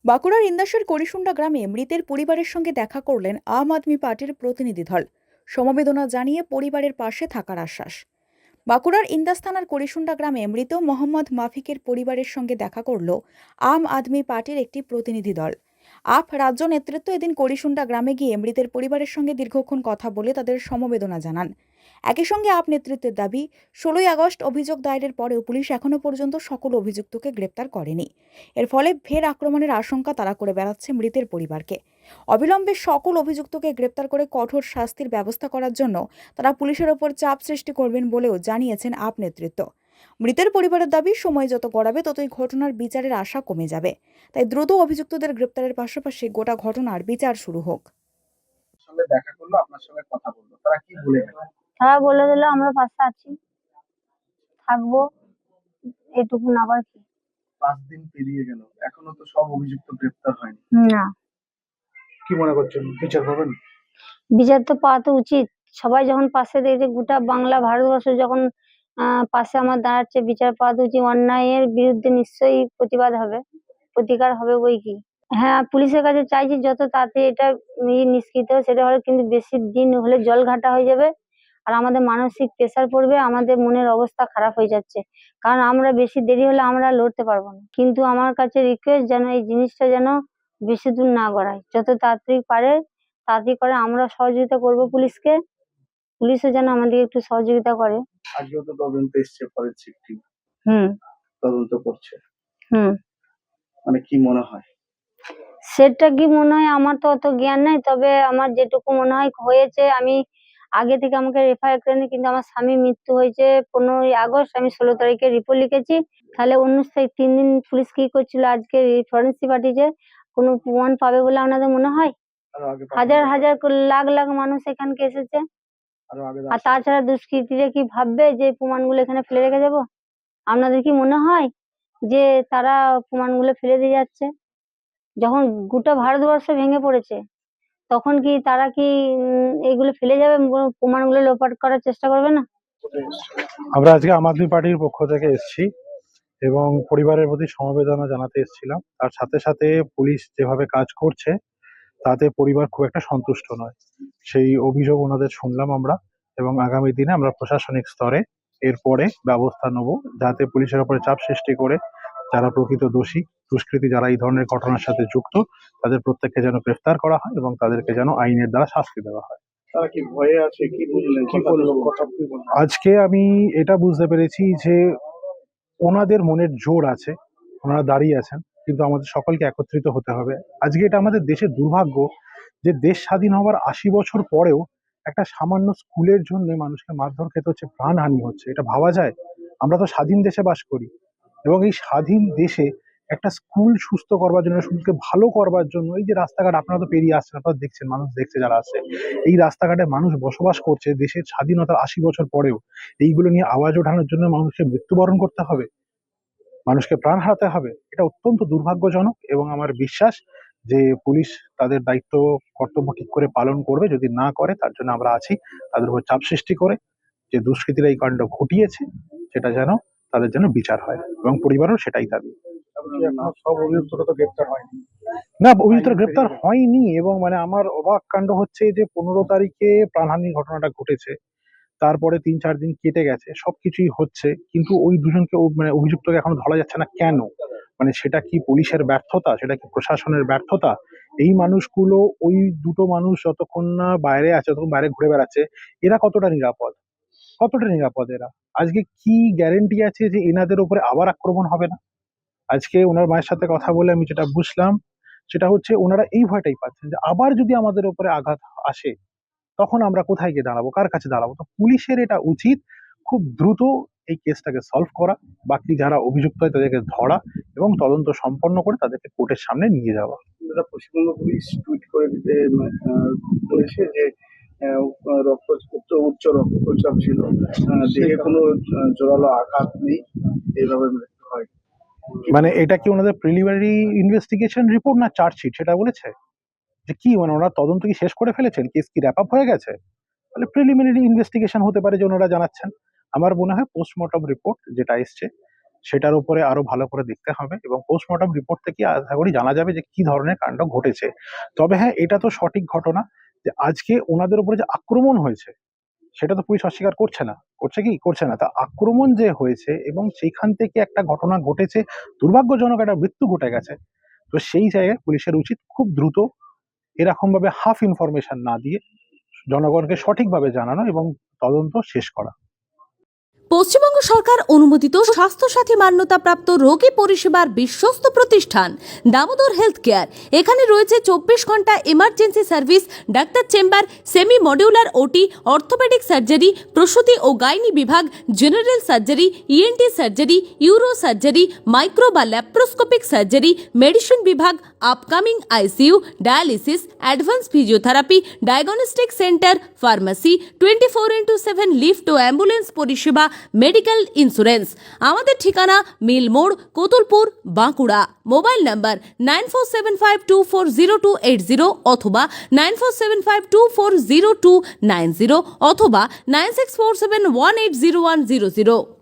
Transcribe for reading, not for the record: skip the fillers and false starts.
বাঁকুড়ার ইন্দাসের করিসুন্ডা গ্রামে মৃতের পরিবারের সঙ্গে দেখা করলেন আম আদমি পার্টির প্রতিনিধি দল। সমবেদনা জানিয়ে পরিবারের পাশে থাকার আশ্বাস। বাঁকুড়ার ইন্দাস থানার করিসুন্ডা গ্রামে মৃত মোহাম্মদ মাফিকের পরিবারের সঙ্গে দেখা করল আম আদমি পার্টির একটি প্রতিনিধি দল। আপ রাজ্য নেতৃত্ব এদিন করিসুন্ডা গ্রামে গিয়ে মৃতের পরিবারের সঙ্গে দীর্ঘক্ষণ কথা বলে তাদের সমবেদনা জানান। একই সঙ্গে আপ নেতৃত্বের দাবি, ১৬ই আগস্ট অভিযোগ দায়েরের পরেও পুলিশ এখনও পর্যন্ত সকল অভিযুক্তকে গ্রেপ্তার করেনি। এর ফলে ফের আক্রমণের আশঙ্কা তারা করে বেড়াচ্ছে মৃতের পরিবারকে। অবিলম্বে সকল অভিযুক্তকে গ্রেপ্তার করে কঠোর শাস্তির ব্যবস্থা করার জন্য তারা পুলিশের ওপর চাপ সৃষ্টি করবেন বলেও জানিয়েছেন আপ নেতৃত্ব। মৃতের পরিবারের দাবি, সময় যত গড়াবে ততই ঘটনার বিচারের আশা কমে যাবে। তাই দ্রুত অভিযুক্তদের গ্রেপ্তারের পাশাপাশি গোটা ঘটনার বিচার শুরু হোক। সঙ্গে দেখা করলো, আপনার সঙ্গে কথা বললো, তারা কি বলে গেল? তারা বলে দিল আমরা পাশে আছি, থাকবো, এটুকুন আবার কি। 5 দিন পেরিয়ে গেল, এখনো তো সব অভিযুক্ত গ্রেপ্তার হয়নি। না, কি মনে করছেন, বিচার পাবেন? বিচার তো পাওয়া তো উচিত। সবাই যখন পাশে দেখছে, গোটা বাংলা ভারতবর্ষ যখন পাশে আমার দাঁড়াচ্ছে, বিচার পাওয়া তো উচিত। অন্যায়ের বিরুদ্ধে নিশ্চয়ই প্রতিবাদ হবে, প্রতিকার হবে বই কি। হ্যাঁ, পুলিশের কাছে চাইছি যত তাড়াতাড়ি এটা নিষ্কৃত হয়, সেটা হলে কিন্তু বেশি দিন হলে জল ঘাটা হয়ে যাবে, আর আমাদের মানসিক প্রেসার পড়বে, আমাদের মনের অবস্থা খারাপ হয়ে যাচ্ছে। কারণ আমরা বেশি দেরি হলে আমরা লড়তে পারবো না। কিন্তু আমার কাছে রিকোয়েস্ট, যেন এই জিনিসটা যেন বেশি দূর না গড়ায়, যত তাড়াতাড়ি পারে তাড়াতাড়ি করে। আমরা সহযোগিতা করব পুলিশকে, পুলিশও যেন আমাদের একটু সহযোগিতা করে। আজকেও তো তদন্ত এসছে, ফরেনসিক টিম হুম তদন্ত করছে। হুম মানে কি মনে হয়? সেটা কি মনে হয়, আমার তো অত জ্ঞান নেই, তবে আমার যেটুকু মনে হয় হয়েছে, আমি আগে থেকে আমাকে রেফার করেনি, কিন্তু আমার স্বামী মৃত্যু হয়েছে 15ই আগস্ট, আমি 16 তারিখে রিপোর্ট লিখেছি। তাহলে 19 তারিখ 3 দিন পুলিশ কি করছিল, আজকে ফরেন্সিক পাঠিয়েছে, কোনো প্রমাণ পাবে বলে আপনাদের মনে হয়? আরো আগে হাজার হাজার লাখ লাখ মানুষ এখানকে এসেছে, আরো আগে আর তাছাড়া দুষ্কৃতীরা কি ভাববে যে প্রমাণগুলো এখানে ফেলে রেখে যাবো? আপনাদের কি মনে হয় যে তারা প্রমাণগুলো ফেলে দিয়ে যাচ্ছে? যখন গোটা ভারতবর্ষ ভেঙে পড়েছে, তখন কি তারা কি এগুলো ফেলে যাবে, প্রমাণগুলো লোপাট করার চেষ্টা করবে না? আমরা আজকে আম আদমি পার্টির পক্ষ থেকে এসেছি এবং পরিবারের প্রতি সমবেদনা জানাতে এসেছিলাম। তার সাথে সাথে পুলিশ যেভাবে কাজ করছে তাতে পরিবার খুব একটা সন্তুষ্ট নয়, সেই অভিযোগ ওনাদের শুনলাম আমরা, এবং আগামী দিনে আমরা প্রশাসনিক স্তরে এরপরে ব্যবস্থা নেব, যাতে পুলিশের উপরে চাপ সৃষ্টি করে যারা প্রকৃত দোষী, দুষ্কৃতী যারা এই ধরনের ঘটনার সাথে যুক্ত, তাদের প্রত্যেককে যেন গ্রেফতার করা হয় এবং তাদেরকে যেন আইনের দ্বারা শাস্তি দেওয়া হয়। তারা কি ভয়ে আছে? কি বুঝলেন, কি বললো, কথা কি বললো? আজকে আমি এটা বুঝতে পেরেছি যে ওনাদের মনের জোর আছে, ওনারা দাঁড়িয়ে আছেন, কিন্তু আমাদের সকলকে একত্রিত হতে হবে। আজকে এটা আমাদের দেশের দুর্ভাগ্য যে দেশ স্বাধীন হওয়ার 80 বছর পরেও একটা সামান্য স্কুলের জন্য মানুষকে মারধর খেতে হচ্ছে, প্রাণহানি হচ্ছে। এটা ভাবা যায়? আমরা তো স্বাধীন দেশে বাস করি, এবং এই স্বাধীন দেশে একটা স্কুল সুস্থ করবার জন্য, স্কুলকে ভালো করবার জন্য, এই যে রাস্তাঘাট আপনারা তো পেরিয়ে আসছেন, আপনারা দেখছেন, মানুষ দেখছে যারা আসছে, এই রাস্তাঘাটে মানুষ বসবাস করছে দেশের স্বাধীনতার 80 বছর পরেও। এইগুলো নিয়ে আওয়াজ ওঠানোর জন্য মানুষকে মৃত্যুবরণ করতে হবে, মানুষকে প্রাণ হারাতে হবে। এটা অত্যন্ত দুর্ভাগ্যজনক, এবং আমার বিশ্বাস যে পুলিশ তাদের দায়িত্ব কর্তব্য ঠিক করে পালন করবে। যদি না করে, তার জন্য আমরা আছি, তাদের উপর চাপ সৃষ্টি করে যে দুষ্কৃতীরা এই কাণ্ড ঘটিয়েছে সেটা যেন তাদের যেন বিচার হয়, এবং পরিবারেরও সেটাই দাবি। এখনো সব অভিযুক্তরা তো গ্রেপ্তার হয়নি। না, অভিযুক্তরা গ্রেপ্তার হয়নি, এবং মানে আমার অবাক কাণ্ড হচ্ছে যে 15 তারিখে প্রাণহানির ঘটনাটা ঘটেছে, তারপরে 3-4 দিন কেটে গেছে, সবকিছুই হচ্ছে, কিন্তু ওই দুজনকে মানে অভিযুক্তকে এখনো ধরা যাচ্ছে না কেন? মানে সেটা কি পুলিশের ব্যর্থতা, সেটা কি প্রশাসনের ব্যর্থতা? এই মানুষগুলো, ওই দুটো মানুষ যতক্ষণ না বাইরে আছে, ততক্ষণ বাইরে ঘুরে বেড়াচ্ছে, এরা কতটা নিরাপদ? কতটা নিরাপদ এরা? আজকে কি গ্যারেন্টি আছে যে এনাদের উপরে আবার আক্রমণ হবে না? আজকে ওনার মায়ের সাথে কথা বলে আমি যেটা বুঝলাম সেটা হচ্ছে, ওনারা এই ভয়টাই পাচ্ছেন যে আবার যদি আমাদের উপরে আঘাত আসে, তখন আমরা কোথায় গিয়ে দাঁড়াবো, কার কাছে দাঁড়াবো? তো পুলিশের এটা উচিত খুব দ্রুত এই কেসটাকে সলভ করা, বাকি যারা অভিযুক্ত হয় তাদেরকে ধরা এবং তদন্ত সম্পন্ন করে তাদেরকে কোর্টের সামনে নিয়ে যাওয়া। পশ্চিমবঙ্গ পুলিশ টুইট করে বলেছে যে উচ্চ রক্তচাপ ছিল, দেহে কোনো জোরালো আঘাত নেই, এইভাবে মৃত্যু হয়। মানে এটা কি ওনাদের প্রিলিমিনারি ইনভেস্টিগেশন রিপোর্ট না চার্জশিট, সেটা বলেছে? যে কি মানে ওনারা তদন্ত কি শেষ করে ফেলেছেন, কেস কি র্যাপ আপ হয়ে গেছে? তাহলে প্রিলিমিনারি ইনভেস্টিগেশন হতে পারে যে ওনারা জানাচ্ছেন। আমার মনে হয় পোস্টমর্টম রিপোর্ট যেটা এসছে সেটার উপরে আরো ভালো করে দেখতে হবে এবং পোস্টমর্টম রিপোর্ট থেকে আশা করি জানা যাবে যে কি ধরনের কাণ্ড ঘটেছে। তবে হ্যাঁ, এটা তো সঠিক ঘটনা যে আজকে ওনাদের উপরে যে আক্রমণ হয়েছে সেটা তো পুলিশ অস্বীকার করছে না। করছে কি? করছে না। তা আক্রমণ যে হয়েছে এবং সেইখান থেকে একটা ঘটনা ঘটেছে, দুর্ভাগ্যজনক একটা মৃত্যু ঘটে গেছে। তো সেই জায়গায় পুলিশের উচিত খুব দ্রুত এরকম ভাবে হাফ ইনফরমেশন না দিয়ে জনগণকে সঠিকভাবে জানানো এবং তদন্ত শেষ করা। পশ্চিমবঙ্গ সরকার অনুমোদিত স্বাস্থ্যসাথী মান্যতাপ্রাপ্ত রোগী পরিষেবার বিশ্বস্ত প্রতিষ্ঠান দামোদর হেলথ কেয়ার। এখানে রয়েছে 24 ঘন্টা emergency service, doctor chamber, semi modular OT, orthopedic surgery, প্রসূতি ও গাইনি বিভাগ, general surgery, ENT surgery, uro surgery, micro বা ল্যাপ্রোস্কোপিক সার্জারি, মেডিসিন বিভাগ, upcoming ICU, dialysis, advance physiotherapy, diagnostic centre, pharmacy, 24x7 lift ও ambulance পরিষেবা, medical insurance. আমাদের ঠিকানা মিল মোড়, কোতুলপুর, বাঁকুড়া। মোবাইল নাম্বার 9475240280 অথবা 9475240290 অথবা 9647180100।